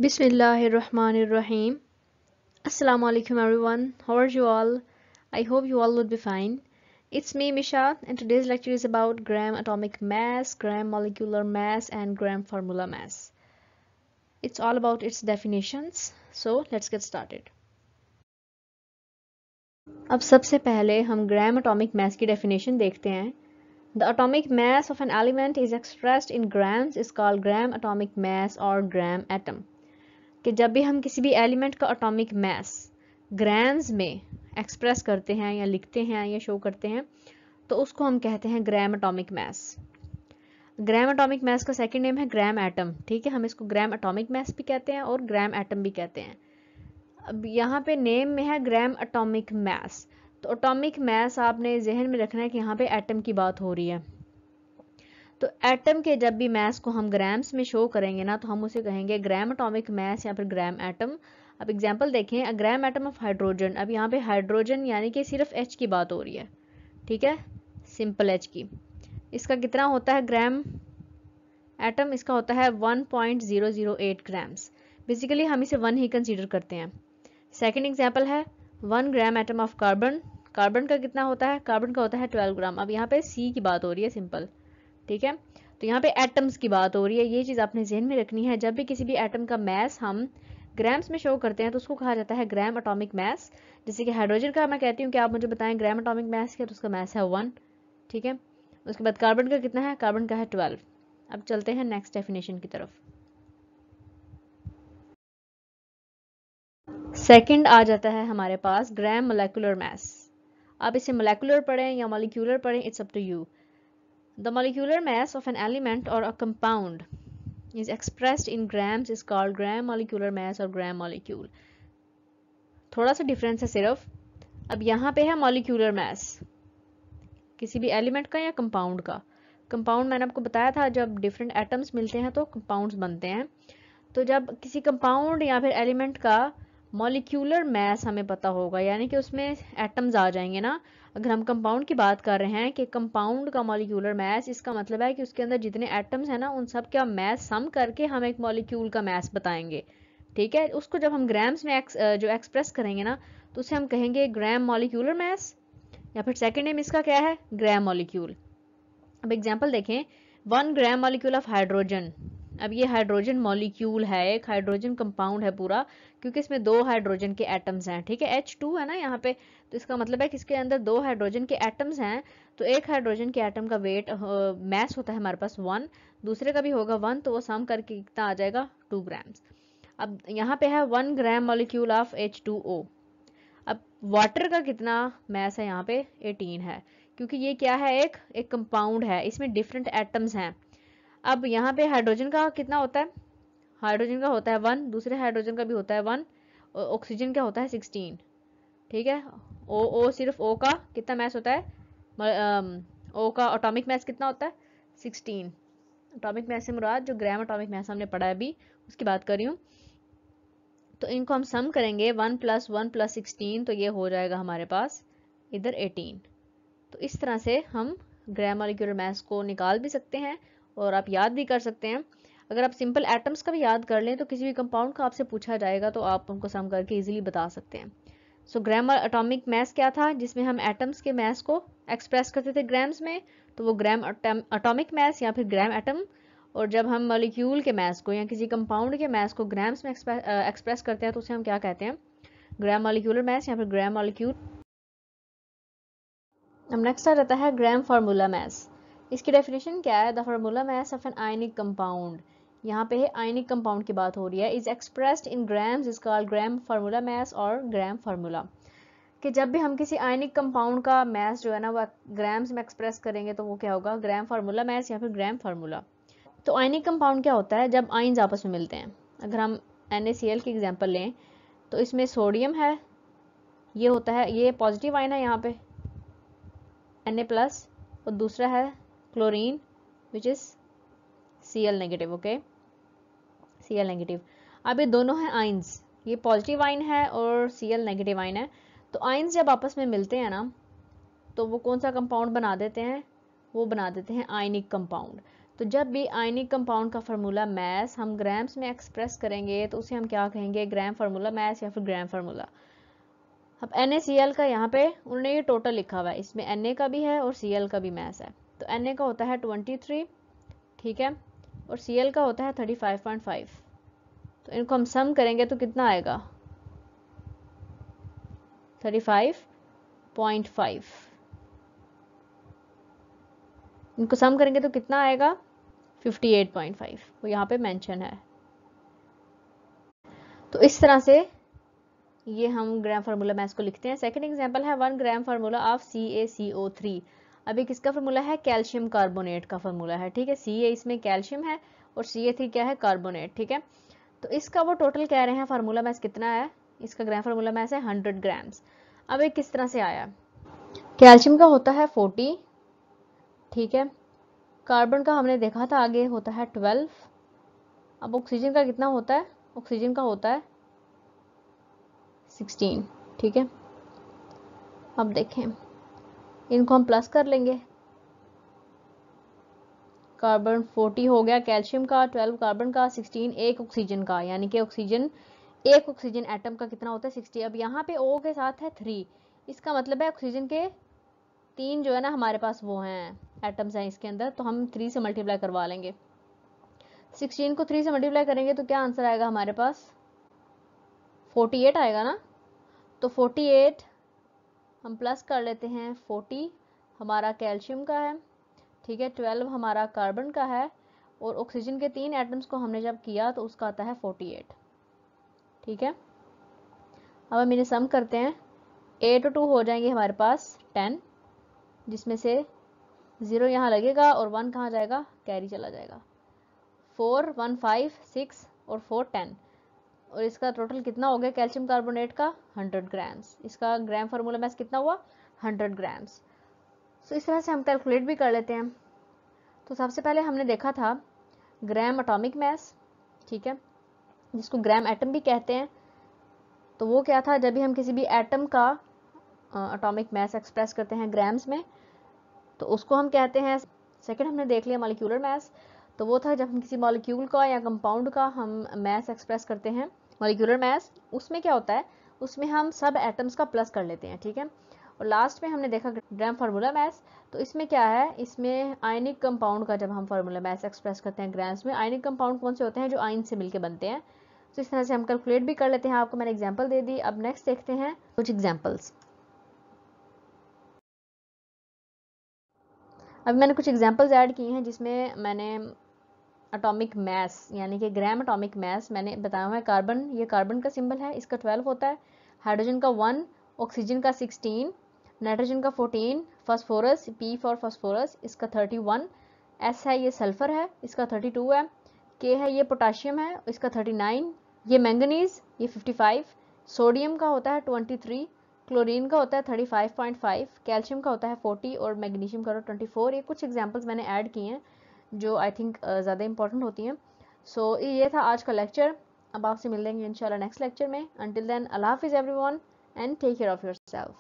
Bismillahirrahmanirrahim. Assalamu alaikum everyone. How are you all? I hope you all would be fine. It's me Misha and today's lecture is about gram atomic mass, gram molecular mass and gram formula mass. It's all about its definitions. So let's get started. अब सबसे पहले हम gram atomic mass की definition देखते हैं. The atomic mass of an element is expressed in grams is called gram atomic mass or gram atom. कि जब भी हम किसी भी एलिमेंट का एटॉमिक मास ग्राम्स में एक्सप्रेस करते हैं या लिखते हैं या शो करते हैं तो उसको हम कहते हैं gram atomic mass. Gram atomic mass का सेकंड नेम है ग्राम एटम. ठीक है, हम इसको ग्राम एटॉमिक मास भी कहते हैं और ग्राम एटम भी कहते हैं. अब यहाँ पे नेम में है ग्राम एटॉमिक मास, तो एटॉमिक मास आपने जहन में रखना है कि यहाँ पे एटम की बात हो रही है. तो एटम के जब भी मास को हम ग्राम्स में शो करेंगे ना तो हम उसे कहेंगे ग्राम एटॉमिक मास या फिर ग्राम एटम. अब एग्जांपल देखें, अ ग्राम एटम ऑफ हाइड्रोजन. अब यहाँ पे हाइड्रोजन यानी कि सिर्फ H की बात हो रही है. ठीक है, सिंपल H की. इसका कितना होता है ग्राम एटम? इसका होता है 1.008 ग्राम्स. बेसिकली हम इसे 1 ही कंसीडर करते हैं. सेकेंड एग्जाम्पल है 1 gram atom of carbon. Carbon का कितना होता है? कार्बन का होता है 12 ग्राम. अब यहाँ पे C की बात हो रही है, सिंपल. ठीक है, तो यहाँ पे एटम्स की बात हो रही है. ये चीज़ आपने जहन में रखनी है. जब भी किसी भी एटम का मास हम ग्राम्स में शो करते हैं तो उसको कहा जाता है ग्राम एटॉमिक मास. जैसे कि हाइड्रोजन का मैं कहती हूँ कि आप मुझे बताएं ग्राम एटॉमिक मास क्या, तो उसका मास है 1. ठीक है, उसके बाद कार्बन का कितना है? कार्बन का है 12. अब चलते हैं नेक्स्ट डेफिनेशन की तरफ. सेकंड आ जाता है हमारे पास ग्राम मोलेकुलर मास. आप इसे मोलेकुलर पढ़ें या मॉलिक्यूलर पढ़ें, it's up to you. The molecular mass of an element or a compound is expressed in grams is called gram molecular mass or gram molecule. थोड़ा सा डिफरेंस है सिर्फ. अब यहाँ पे है molecular mass किसी भी एलिमेंट का या कंपाउंड का. कंपाउंड मैंने आपको बताया था जब डिफरेंट एटम्स मिलते हैं तो कंपाउंड्स बनते हैं. तो जब किसी कंपाउंड या फिर एलिमेंट का मॉलिक्यूलर मास हमें पता होगा, यानी कि उसमें एटम्स आ जाएंगे ना. अगर हम कंपाउंड की बात कर रहे हैं कि कंपाउंड का मॉलिक्यूलर मास, इसका मतलब है कि उसके अंदर जितने एटम्स हैं ना उन सब का मास सम करके हम एक मॉलिक्यूल का मास बताएंगे. ठीक है, उसको जब हम ग्राम्स में जो एक्सप्रेस करेंगे ना तो उसे हम कहेंगे ग्राम मॉलिक्यूलर मास, या फिर सेकेंड नेम इसका क्या है? Gram molecule. अब एग्जाम्पल देखें, 1 ग्राम मॉलिक्यूल ऑफ हाइड्रोजन. अब ये हाइड्रोजन मॉलिक्यूल है, एक हाइड्रोजन कंपाउंड है पूरा, क्योंकि इसमें 2 हाइड्रोजन के एटम्स हैं. ठीक है, H2 है ना यहाँ पे, तो इसका मतलब है कि इसके अंदर 2 हाइड्रोजन के एटम्स हैं. तो एक हाइड्रोजन के एटम का वेट मास होता है हमारे पास 1, दूसरे का भी होगा 1, तो वो सम करके कितना आ जाएगा? 2 ग्राम्स. अब यहाँ पे है 1 ग्राम मॉलिक्यूल ऑफ H2O. अब वाटर का कितना मास है? यहाँ पे 18 है, क्योंकि ये क्या है? एक कंपाउंड है, इसमें डिफरेंट एटम्स हैं. अब यहाँ पे हाइड्रोजन का कितना होता है? हाइड्रोजन का होता है 1, दूसरे हाइड्रोजन का भी होता है 1, और ऑक्सीजन का होता है 16. ठीक है, ओ सिर्फ ओ का कितना मास होता है? ओ का एटॉमिक मास कितना होता है? 16. एटॉमिक मास से मुराद जो ग्राम एटॉमिक मास हमने पढ़ा है अभी, उसकी बात कर रही हूँ. तो इनको हम सम करेंगे 1 + 1 + 16, तो ये हो जाएगा हमारे पास इधर 18. तो इस तरह से हम ग्राम मॉलिक्यूलर मास को निकाल भी सकते हैं और आप याद भी कर सकते हैं. अगर आप सिंपल एटम्स का भी याद कर लें तो किसी भी कंपाउंड का आपसे पूछा जाएगा तो आप उनको सम करके इजीली बता सकते हैं. सो ग्राम एटॉमिक मास क्या था? जिसमें हम एटम्स के मास को एक्सप्रेस करते थे ग्राम्स में, तो वो ग्राम एटॉमिक मास या फिर ग्राम एटम. और जब हम मॉलिक्यूल के मास को या किसी कंपाउंड के मास को ग्राम्स में एक्सप्रेस करते हैं तो उसे हम क्या कहते हैं? ग्राम मॉलिक्यूलर मास या फिर ग्राम मॉलिक्यूल. अब नेक्स्ट आ जाता है ग्राम फार्मूला मास. इसकी डेफिनेशन क्या है? The formula mass of an ionic compound. यहाँ पे है आयनिक कंपाउंड की बात हो रही है. Is expressed in grams is called gram formula mass और ग्राम फार्मूला. कि जब भी हम किसी आयनिक कंपाउंड का मास जो है ना वो ग्राम्स में एक्सप्रेस करेंगे तो वो क्या होगा? ग्राम फार्मूला मास या फिर ग्राम फार्मूला. तो आयनिक कंपाउंड क्या होता है? जब आयन्स आपस में मिलते हैं. अगर हम NaCl की एग्जांपल लें तो इसमें सोडियम है, ये होता है, ये पॉजिटिव आयन है यहाँ पे Na+, और दूसरा है chlorine which is Cl negative. Okay, Cl negative. अब ये दोनों हैं आयन्स, ये पॉजिटिव आयन है और Cl नेगेटिव आयन है. तो आयन्स जब आपस में मिलते हैं ना तो वो कौन सा कंपाउंड बना देते हैं? वो बना देते हैं आयनिक कंपाउंड. तो जब भी आयनिक कंपाउंड का फार्मूला मैस हम ग्राम्स में एक्सप्रेस करेंगे तो उसे हम क्या कहेंगे, ग्राम फार्मूला मैस या फिर ग्राम फार्मूला। अब NaCl का यहाँ पे उन्होंने ये टोटल लिखा हुआ है, इसमें Na का भी है और Cl का भी मैस है। तो Na का होता है 23, ठीक है, और Cl का होता है 35.5। तो इनको हम सम करेंगे तो कितना आएगा, 35.5। इनको सम करेंगे तो कितना आएगा, 58.5, वो यहाँ पे मेंशन है। तो इस तरह से ये हम ग्राम फार्मूला मैथ्स को लिखते हैं। सेकंड एग्जांपल है 1 ग्राम फार्मूला ऑफ CaCO3। अभी किसका फार्मूला है, कैल्शियम कार्बोनेट का फार्मूला है, ठीक है। Ca इसमें कैल्शियम है और Ca3 क्या है, कार्बोनेट, ठीक है। तो इसका वो टोटल कह रहे हैं फार्मूला मैथ्स कितना है, इसका ग्राम फार्मूला मैथ्स है 100 ग्राम्स। अब ये किस तरह से आया, कैल्शियम का होता है 40, ठीक है, कार्बन का हमने देखा था आगे होता है 12। अब ऑक्सीजन का कितना होता है, ऑक्सीजन का होता है 16, ठीक है। अब देखें इनको हम प्लस कर लेंगे, कार्बन 40 हो गया कैल्शियम का, 12 कार्बन का, 16 एक ऑक्सीजन का, यानी कि ऑक्सीजन एक ऑक्सीजन एटम का कितना होता है 60। अब यहाँ पे O के साथ है 3, इसका मतलब है ऑक्सीजन के 3 जो है ना हमारे पास वो हैं एटम्स हैं इसके अंदर, तो हम 3 से मल्टीप्लाई करवा लेंगे। 16 को 3 से मल्टीप्लाई करेंगे तो क्या आंसर आएगा हमारे पास, 48 आएगा ना। तो 48 हम प्लस कर लेते हैं, 40 हमारा कैल्शियम का है, ठीक है, 12 हमारा कार्बन का है, और ऑक्सीजन के 3 एटम्स को हमने जब किया तो उसका आता है 48, ठीक है। अब हम इन्हें सम करते हैं, 8 और 2 हो जाएंगे हमारे पास 10, जिसमें से 0 यहाँ लगेगा और 1 कहाँ जाएगा, कैरी चला जाएगा। 4 1 5 6 और 4 10, और इसका टोटल कितना हो गया कैल्शियम कार्बोनेट का 100 ग्राम्स। इसका ग्राम फार्मूला मैस कितना हुआ 100 ग्राम्स। तो इस तरह से हम कैलकुलेट भी कर लेते हैं। तो सबसे पहले हमने देखा था ग्राम एटॉमिक मैस, ठीक है, जिसको ग्राम एटम भी कहते हैं। तो वो क्या था, जब भी हम किसी भी एटम का एटॉमिक मैस एक्सप्रेस करते हैं ग्राम्स में तो उसको हम कहते हैं। सेकंड हमने देख लिया मॉलिक्यूलर मैस, तो वो था जब हम किसी मॉलिक्यूल का या कंपाउंड का हम मैस एक्सप्रेस करते हैं मॉलिक्यूलर मैस, उसमें क्या होता है, उसमें हम सब एटम्स का प्लस कर लेते हैं, ठीक है। और लास्ट में हमने देखा ग्राम फार्मूला मैस, तो इसमें क्या है, इसमें आयनिक कंपाउंड का जब हम फार्मूला मैस एक्सप्रेस करते हैं ग्राम्स में, आयनिक कंपाउंड कौन से होते हैं, जो आयन से मिलकर बनते हैं। तो इस तरह से हम कैलकुलेट भी कर लेते हैं। आपको मैंने एग्जाम्पल दे दी। अब नेक्स्ट देखते हैं कुछ एग्जाम्पल्स। अब मैंने कुछ एग्जाम्पल्स ऐड किए हैं जिसमें मैंने एटॉमिक मैस यानी कि ग्राम एटॉमिक मैस मैंने बताया हुआ है। कार्बन, ये कार्बन का सिंबल है, इसका 12 होता है, हाइड्रोजन का 1, ऑक्सीजन का 16, नाइट्रोजन का 14, फास्फोरस P फॉर फास्फोरस इसका 31, S है ये सल्फर है इसका 32 है, K है ये पोटाशियम है इसका 39, ये मैंगनीज ये 55, सोडियम का होता है 23, क्लोरीन का होता है 35.5, कैल्शियम का होता है 40 और मैग्नीशियम का 24। ये कुछ एग्जांपल्स मैंने ऐड किए हैं जो आई थिंक ज़्यादा इंपॉर्टेंट होती हैं। सो ये था आज का लेक्चर। अब आपसे मिलेंगे इंशाल्लाह नेक्स्ट लेक्चर में। अंटिल देन अल्लाह हाफिज़ everyone and take care of yourself.